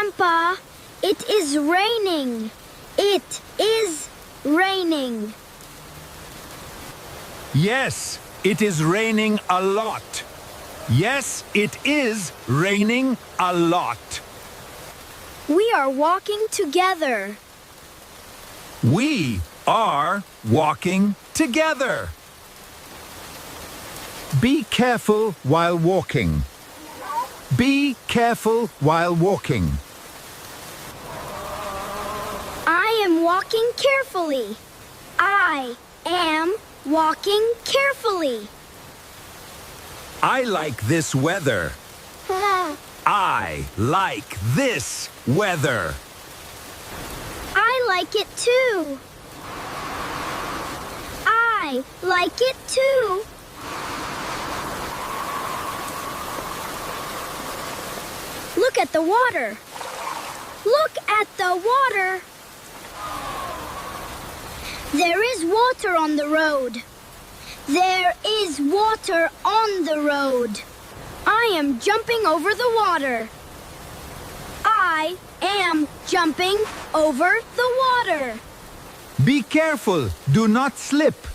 Grandpa, it is raining. It is raining. Yes, it is raining a lot. Yes, it is raining a lot. We are walking together. We are walking together. Be careful while walking. Be careful while walking. I am walking carefully. I am walking carefully. I like this weather. I like this weather. I like it too. I like it too. Look at the water. Look at the water. There is water on the road. There is water on the road. I am jumping over the water. I am jumping over the water. Be careful, do not slip.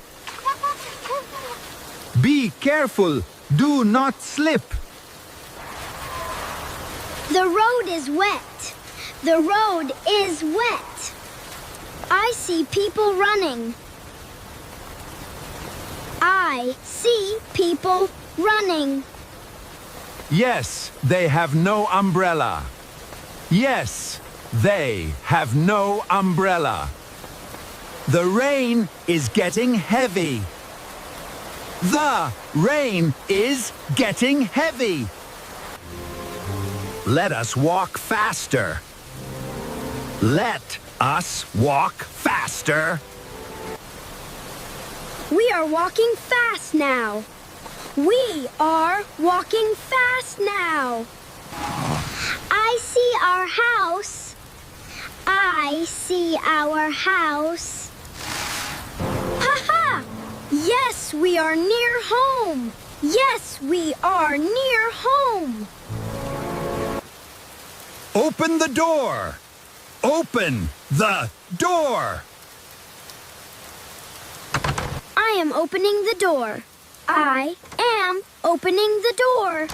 Be careful, do not slip. The road is wet. The road is wet. I see people running. I see people running. Yes, they have no umbrella. Yes, they have no umbrella. The rain is getting heavy. The rain is getting heavy. Let us walk faster. Let us walk faster. We are walking fast now. We are walking fast now. I see our house. I see our house. Ha-ha! Yes, we are near home. Yes, we are near home. Open the door. Open the door. I am opening the door. I am opening the door.